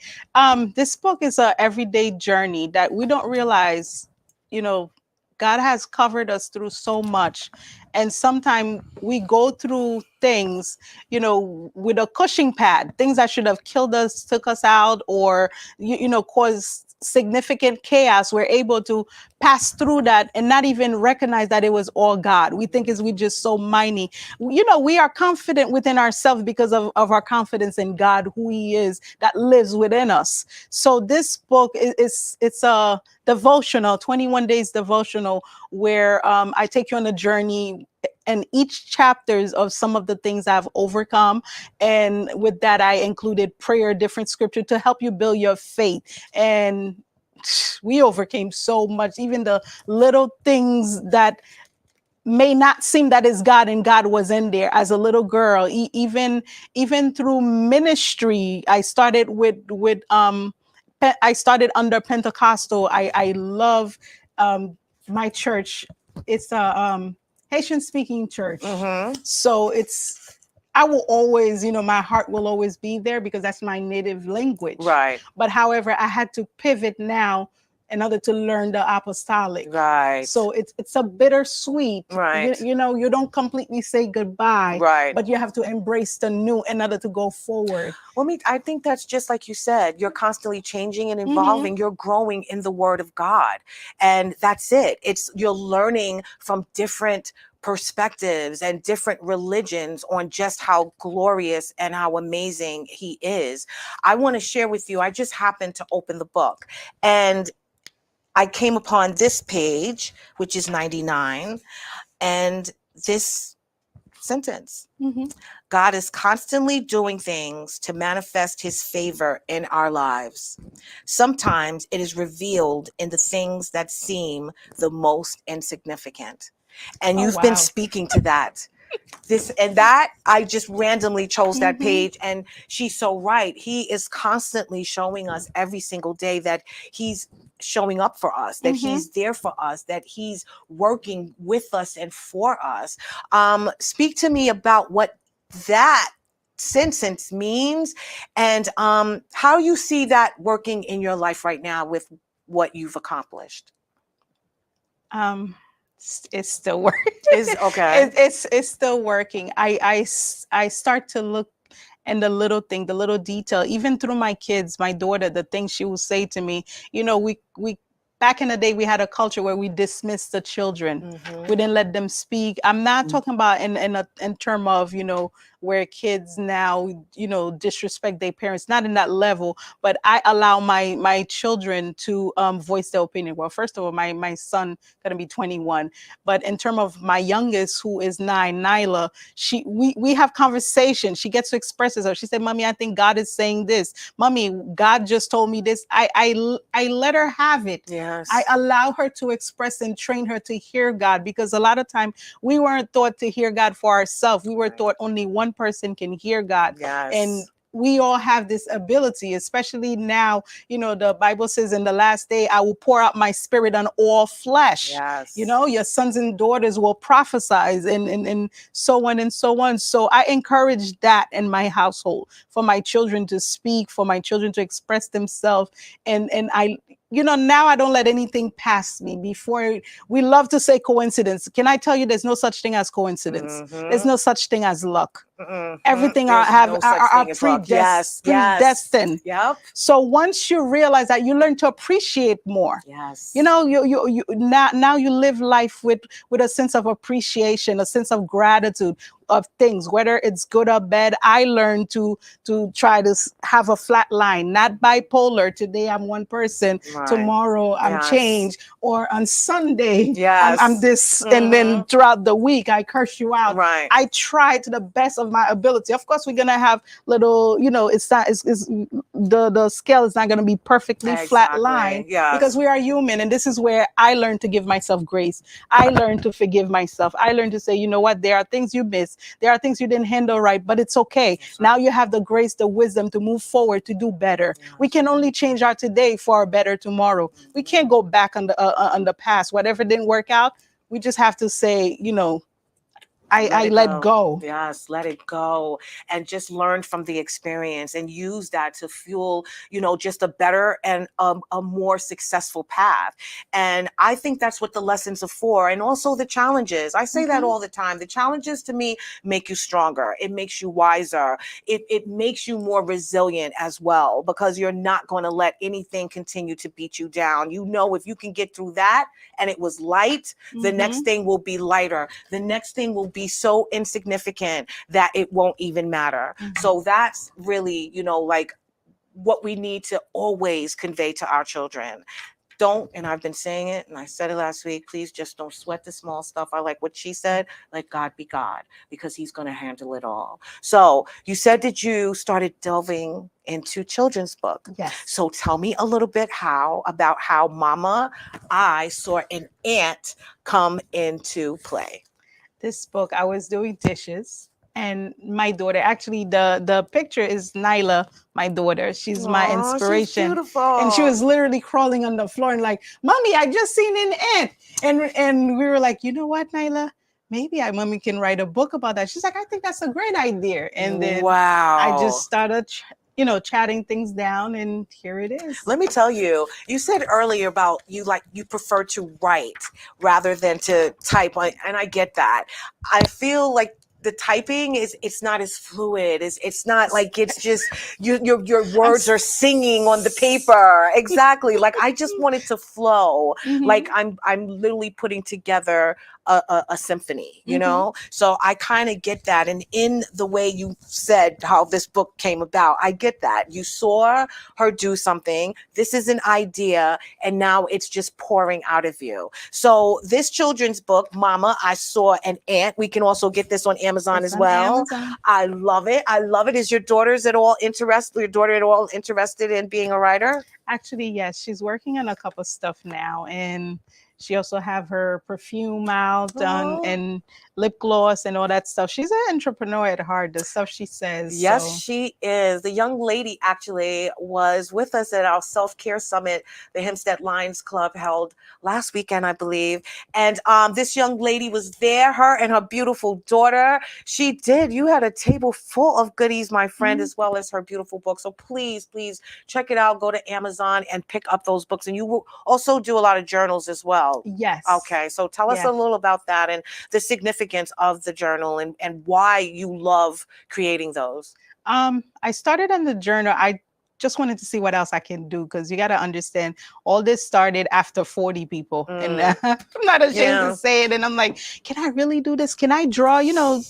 This book is a everyday journey that we don't realize, you know, God has covered us through so much. And sometimes we go through things, you know, with a cushion pad, things that should have killed us, took us out, or, you know, caused significant chaos. We're able to pass through that and not even recognize that it was all God. We think we just so mighty. You know, we are confident within ourselves because of our confidence in God, who he is, that lives within us. So this book it's a devotional, 21 days devotional, where I take you on a journey, and each chapters of some of the things I've overcome. And with that, I included prayer, different scripture to help you build your faith. And we overcame so much, even the little things that may not seem that is God, and God was in there as a little girl. Even through ministry, I started I started under Pentecostal. I love my church. It's a Haitian speaking church. So I will always, my heart will always be there because that's my native language. Right. But however, I had to pivot now in order to learn the apostolic. Right. So it's a bittersweet. Right. You don't completely say goodbye. Right. But you have to embrace the new in order to go forward. Well, I think that's just like you said, you're constantly changing and evolving. You're growing in the Word of God. And that's it. You're learning from different perspectives and different religions on just how glorious and how amazing he is. I want to share with you, I just happened to open the book and I came upon this page, which is 99, and this sentence. God is constantly doing things to manifest his favor in our lives. Sometimes it is revealed in the things that seem the most insignificant. And you've been speaking to that. I just randomly chose that page, and she's so right. He is constantly showing us every single day that he's showing up for us, that he's there for us, that he's working with us and for us. Speak to me about what that sentence means and how you see that working in your life right now with what you've accomplished. It's still working. Okay. It's still working. I start to look and the little thing, the little detail, even through my kids, my daughter, the things she will say to me, we back in the day, we had a culture where we dismissed the children. We didn't let them speak. I'm not talking about in term of, where kids now, disrespect their parents, not in that level, but I allow my children to voice their opinion. Well, first of all, my son gonna be 21, but in term of my youngest, who is 9, Nyla, we have conversation. She gets to express herself. She said, "Mommy, I think God is saying this. Mommy, God just told me this." I let her have it. Yes. I allow her to express and train her to hear God, because a lot of time we weren't taught to hear God for ourselves. We were taught only one person can hear God. Yes. And we all have this ability, especially now, the Bible says in the last day, I will pour out my spirit on all flesh. Yes. Your sons and daughters will prophesy and so on and so on. So I encourage that in my household, for my children to speak, for my children to express themselves. And I, now I don't let anything pass me. Before, we love to say coincidence. Can I tell you, there's no such thing as coincidence. There's no such thing as luck. Everything are predestined. Yep. So once you realize that, you learn to appreciate more. Yes. You now you live life with a sense of appreciation, a sense of gratitude of things, whether it's good or bad. I learned to try to have a flat line, not bipolar. Today I'm one person, tomorrow I'm changed, or on Sunday I'm this, and then throughout the week I curse you out. Right. I try to the best of my ability. Of course, we're gonna have little, the scale is not gonna be perfectly flat line, because we are human, and this is where I learned to give myself grace. I learned to forgive myself. I learned to say, you know what, there are things you missed. There are things you didn't handle right, but it's okay. Now you have the grace, the wisdom to move forward, to do better. We can only change our today for a better tomorrow. We can't go back on the past. Whatever didn't work out, we just have to say, I let go. Yes, let it go, and just learn from the experience and use that to fuel, just a better and a more successful path. And I think that's what the lessons are for, and also the challenges. I say that all the time. The challenges to me make you stronger. It makes you wiser. It makes you more resilient as well, because you're not going to let anything continue to beat you down. If you can get through that and it was light, the next thing will be lighter. The next thing will be so insignificant that it won't even matter. So that's really, like what we need to always convey to our children. And I've been saying it, and I said it last week, please just don't sweat the small stuff. I like what she said, let God be God, because he's going to handle it all. So you said that you started delving into children's book. Yes. So tell me a little bit about how Mama, I saw an ant come into play. This book, I was doing dishes, and my daughter, actually the picture is Nyla, my daughter. She's my Aw, she's inspiration. beautiful. And she was literally crawling on the floor and like, Mommy, I just seen an ant. And we were like, you know what, Nyla? Maybe mommy can write a book about that. She's like, I think that's a great idea. And then I just started chatting things down, and here it is. Let me tell you, you said earlier about you prefer to write rather than to type, and I get that. I feel like the typing it's not as fluid. It's not like it's just your words are singing on the paper. Exactly. Like I just want it to flow. Like I'm literally putting together a symphony, you know? So I kind of get that. And in the way you said how this book came about, I get that. You saw her do something. This is an idea, and now it's just pouring out of you. So this children's book, Mama, I Saw an Ant. We can also get this on Amazon as well. I love it. I love it. Is your daughter at all interested in being a writer? Actually, yes. She's working on a couple stuff now, and she also have her perfume out and lip gloss and all that stuff. She's an entrepreneur at heart, the stuff she says. Yes, so. she is. The young lady actually was with us at our self-care summit the Hempstead Lions Club held last weekend, I believe. And this young lady was there, her and her beautiful daughter. You had a table full of goodies, my friend, as well as her beautiful book. So please, please check it out. Go to Amazon and pick up those books. And you will also do a lot of journals as well. Yes. Okay. So tell us a little about that and the significance of the journal and why you love creating those. I started on the journal. I just wanted to see what else I can do, because you got to understand, all this started after 40 people. And I'm not ashamed to say it. And I'm like, can I really do this? Can I draw?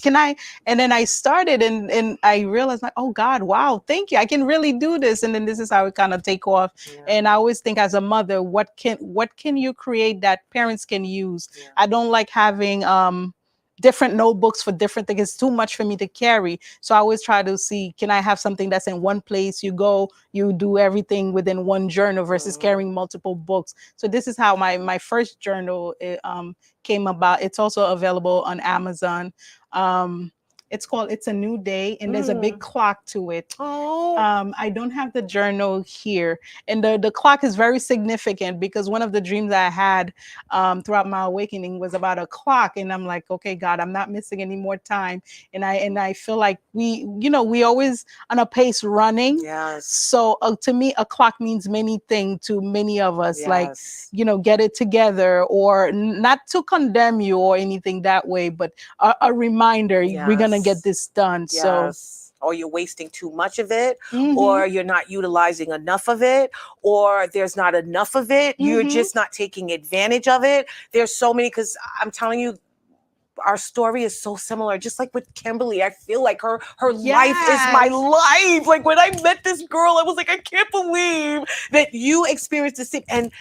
Can I? And then I started and I realized, like, oh God, wow, thank you. I can really do this. And then this is how it kind of take off. And I always think, as a mother, what can you create that parents can use? I don't like having different notebooks for different things. It's too much for me to carry. So I always try to see, can I have something that's in one place? You go, you do everything within one journal versus carrying multiple books. So this is how my first journal came about. It's also available on Amazon. It's called It's a New Day, and there's a big clock to it. I don't have the journal here. And the clock is very significant, because one of the dreams I had throughout my awakening was about a clock. And I'm like, okay, God, I'm not missing any more time. And I feel like we always on a pace running. Yes. So to me, a clock means many things to many of us. Like, get it together, or not to condemn you or anything that way, but a reminder, we're going to get this done. So, or you're wasting too much of it, or you're not utilizing enough of it, or there's not enough of it. You're just not taking advantage of it. There's so many, because I'm telling you, our story is so similar. Just like with Kimberly, I feel like her life is my life. Like when I met this girl, I was like, I can't believe that you experienced the same. And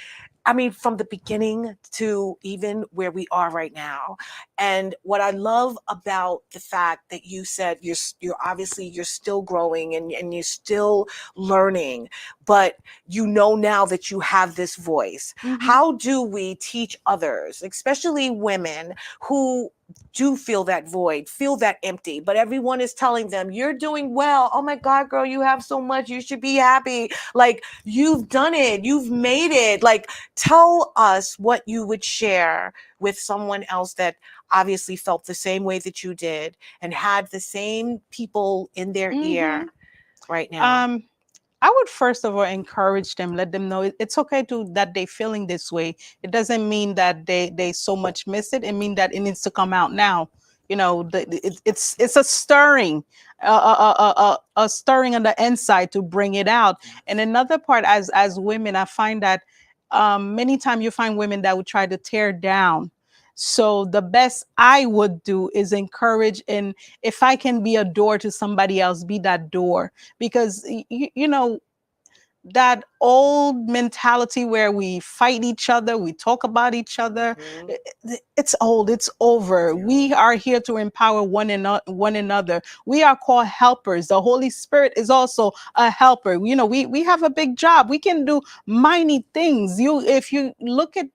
I mean, from the beginning to even where we are right now. And what I love about the fact that you said you're obviously you're still growing and you're still learning, but you know now that you have this voice. How do we teach others, especially women who do feel that void, feel that empty, but everyone is telling them, you're doing well. Oh my God, girl, you have so much. You should be happy. Like, you've done it. You've made it. Like, tell us what you would share with someone else that obviously felt the same way that you did and had the same people in their ear right now. I would first of all encourage them, let them know it's okay that they feeling this way. It doesn't mean that they so much miss it. It means that it needs to come out now. It's a stirring, a stirring on the inside to bring it out. And another part, as women, I find that many times you find women that would try to tear down. So the best I would do is encourage, and if I can be a door to somebody else, be that door. Because, that old mentality where we fight each other, we talk about each other. It's old, it's over. We are here to empower one another. We are called helpers. The Holy Spirit is also a helper. You know, we have a big job. We can do mighty things. If you look at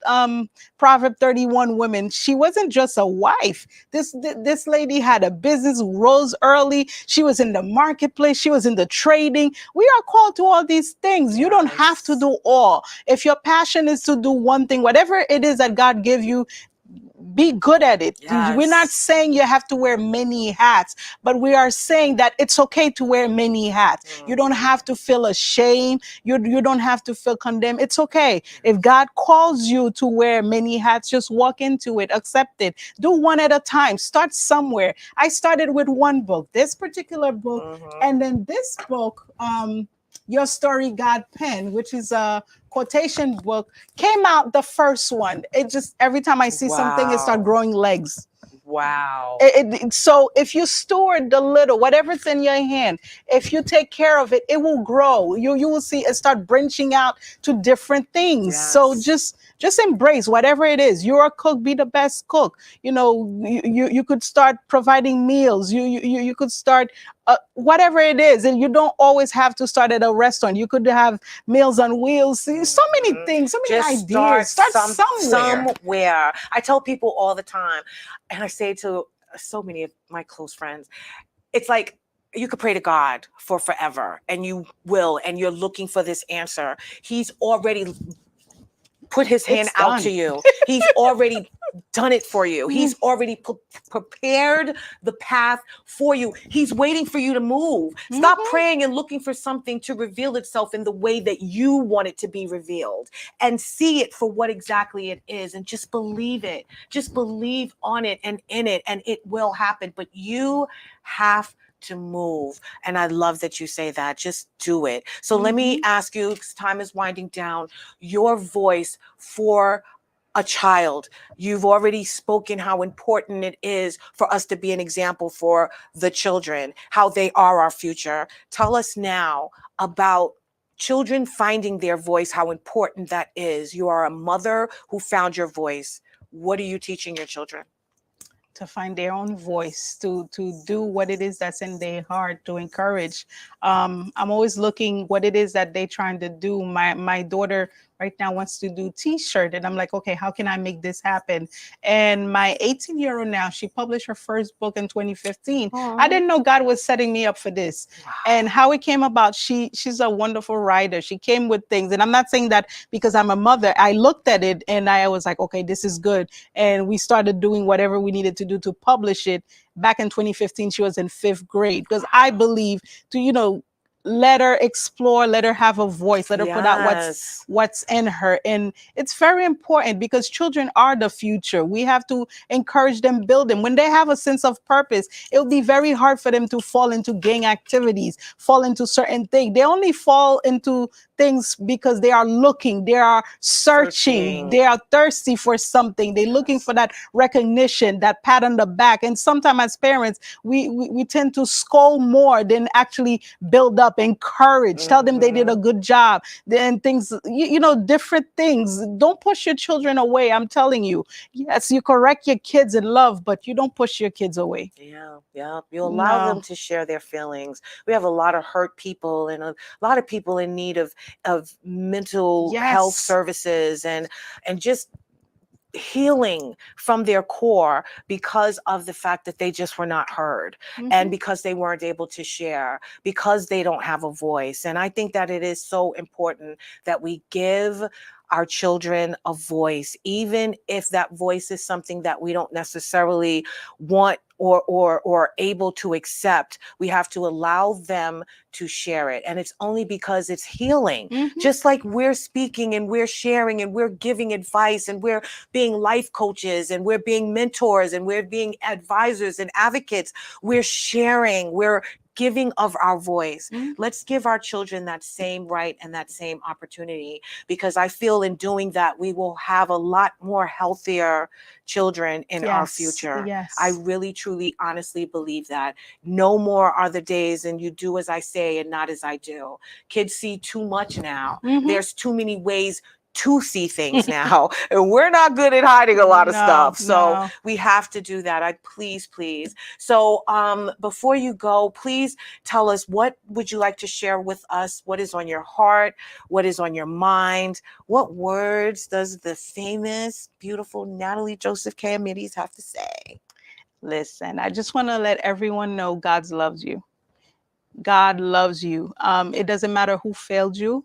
Proverb 31 women, she wasn't just a wife. This lady had a business, rose early. She was in the marketplace. She was in the trading. We are called to all these things. You don't have to do all. If your passion is to do one thing, whatever it is that God gave you, be good at it. We're not saying you have to wear many hats, but we are saying that it's okay to wear many hats. You don't have to feel ashamed. You don't have to feel condemned. It's okay. If God calls you to wear many hats, just walk into it, accept it. Do one at a time. Start somewhere. I started with one book, this particular book, and then this book, Your Story God Pen, which is a quotation book, came out the first one. It just, every time I see something, it starts growing legs. Wow. So if you steward the little, whatever's in your hand, if you take care of it, it will grow. You will see it start branching out to different things. So just embrace whatever it is. You're a cook, be the best cook. You know, you could start providing meals. You could start whatever it is, and you don't always have to start at a restaurant. You could have Meals on Wheels. So many things, so many ideas. Start somewhere. I tell people all the time, and I say to so many of my close friends, it's like you could pray to God for forever, and you will, and you're looking for this answer. He's already put his hand out to you. He's already done it for you. He's already prepared the path for you. He's waiting for you to move. Stop praying and looking for something to reveal itself in the way that you want it to be revealed, and see it for what exactly it is, and just believe it. Just believe on it and in it, and it will happen. But you have to move. And I love that you say that. Just do it. So let me ask you, because time is winding down, your voice for a child. You've already spoken how important it is for us to be an example for the children, how they are our future. Tell us now about children finding their voice, how important that is. You are a mother who found your voice. What are you teaching your children? To find their own voice, to do what it is that's in their heart, to encourage. I'm always looking what it is that they're trying to do. My daughter right now wants to do t-shirt, and I'm like, okay, how can I make this happen? And my 18-year-old now, she published her first book in 2015. I didn't know God was setting me up for this. And how it came about, she's a wonderful writer. She came with things, and I'm not saying that because I'm a mother. I looked at it and I was like, okay, this is good. And we started doing whatever we needed to do to publish it. Back in 2015, she was in 5th grade, because I believe to, let her explore, let her have a voice, let her put out what's in her. And it's very important, because children are the future. We have to encourage them, build them. When they have a sense of purpose, it'll be very hard for them to fall into gang activities, fall into certain things. They only fall into things because they are looking, they are searching, they are thirsty for something. They're looking for that recognition, that pat on the back. And sometimes as parents, we tend to scold more than actually build up, encourage, tell them they did a good job, and things, different things. Don't push your children away. I'm telling you, yes, you correct your kids in love, but you don't push your kids away. Yeah. You allow them to share their feelings. We have a lot of hurt people, and a lot of people in need of mental health services, and just healing from their core, because of the fact that they just were not heard, and because they weren't able to share, because they don't have a voice. And I think that it is so important that we give our children a voice, even if that voice is something that we don't necessarily want or able to accept. We have to allow them to share it. And it's only because it's healing. Just like we're speaking and we're sharing and we're giving advice and we're being life coaches and we're being mentors and we're being advisors and advocates, we're sharing, we're giving of our voice. Mm. Let's give our children that same right and that same opportunity, because I feel in doing that, we will have a lot more healthier children in our future. Yes. I really, truly, honestly believe that. No more are the days and you do as I say and not as I do. Kids see too much now. Mhm. There's too many ways to see things now, and we're not good at hiding a lot of stuff. So we have to do that. Please. So before you go, please tell us, what would you like to share with us? What is on your heart? What is on your mind? What words does the famous, beautiful Nathalie Joseph-Cayemittes have to say? Listen, I just want to let everyone know God loves you. God loves you. It doesn't matter who failed you.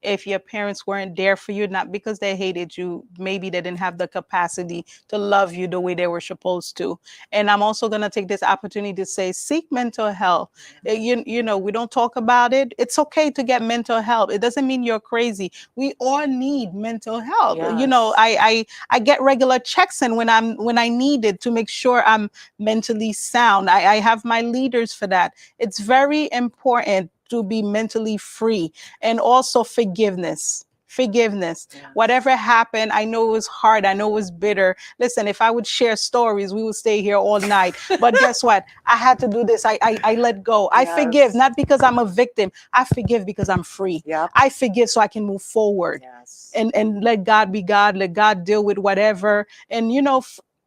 If your parents weren't there for you, not because they hated you, maybe they didn't have the capacity to love you the way they were supposed to. And I'm also going to take this opportunity to say, seek mental health. You know, we don't talk about it. It's okay to get mental help. It doesn't mean you're crazy. We all need mental health. Yes. You know, I get regular checks in when I need it to make sure I'm mentally sound. I have my leaders for that. It's very important to be mentally free. And also forgiveness. Yes. Whatever happened, I know it was hard. I know it was bitter. Listen, if I would share stories, we would stay here all night. But guess what? I had to do this. I let go. I forgive, not because I'm a victim. I forgive because I'm free. Yep. I forgive so I can move forward. Yes. And let God be God. Let God deal with whatever. And, you know,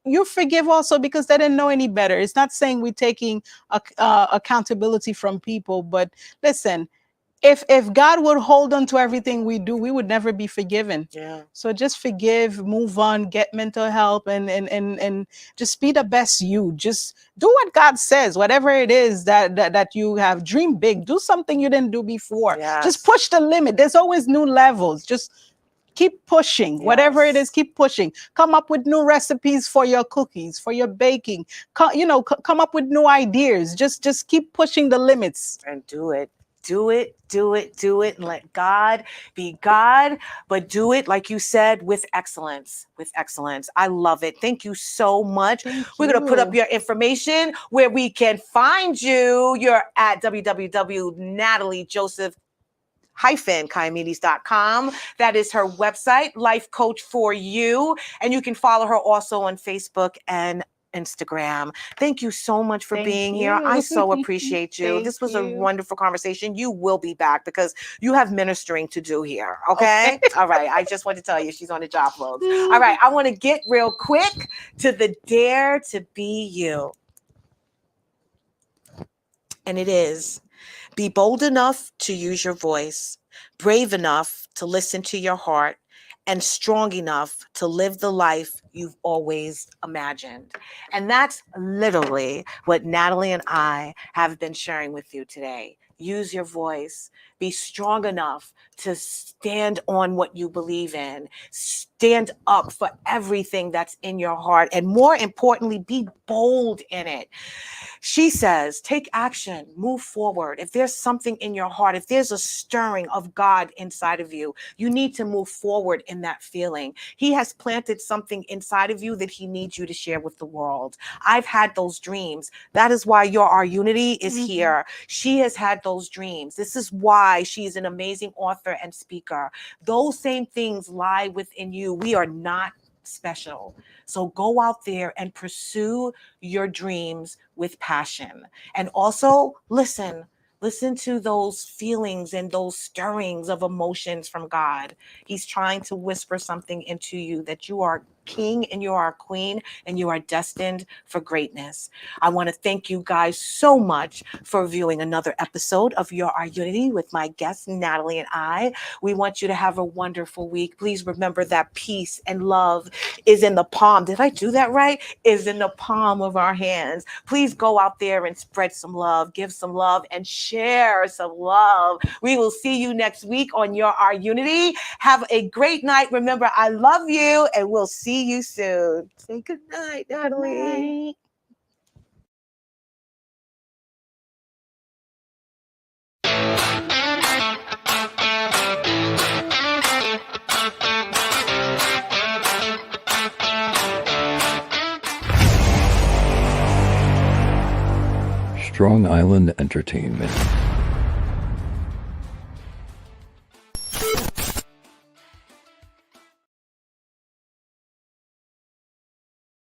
you forgive also because they didn't know any better. It's not saying we're taking accountability from people, but listen, if God would hold on to everything we do, we would never be forgiven. Yeah. So just forgive, move on, get mental help, and just be the best you. Just do what God says, whatever it is that you have. Dream big. Do something you didn't do before. Yes. Just push the limit. There's always new levels. Just keep pushing. Whatever it is, keep pushing. Come up with new recipes for your cookies, for your baking. Come up with new ideas. Just keep pushing the limits. And do it. Do it. And let God be God, but do it, like you said, with excellence. I love it. Thank you so much. We're going to put up your information where we can find you. You're at www.nataliejoseph-Cayemittes.com. That is her website, Life Coach for You. And you can follow her also on Facebook and Instagram. Thank you so much for being here. I so appreciate you. This was a wonderful conversation. You will be back because you have ministering to do here. Okay? All right. I just want to tell you, she's on the job load. All right. I want to get real quick to the Dare to Be You. And it is: be bold enough to use your voice, brave enough to listen to your heart, and strong enough to live the life you've always imagined. And that's literally what Nathalie and I have been sharing with you today. Use your voice. Be strong enough to stand on what you believe in. Stand up for everything that's in your heart. And more importantly, be bold in it. She says, take action, move forward. If there's something in your heart, if there's a stirring of God inside of you, you need to move forward in that feeling. He has planted something inside of you that he needs you to share with the world. I've had those dreams. That is why Our Unity is here. She has had those dreams. This is why she is an amazing author and speaker. Those same things lie within you. We are not special. So go out there and pursue your dreams with passion. And also listen to those feelings and those stirrings of emotions from God. He's trying to whisper something into you that you are king and you are a queen and you are destined for greatness. I want to thank you guys so much for viewing another episode of Our Unity with my guest Nathalie and I. We want you to have a wonderful week. Please remember that peace and love is in the palm. Did I do that right? Is in the palm of our hands. Please go out there and spread some love, give some love, and share some love. We will see you next week on Our Unity. Have a great night. Remember, I love you, and we'll see you soon. Say good night, Nathalie. Strong Island Entertainment.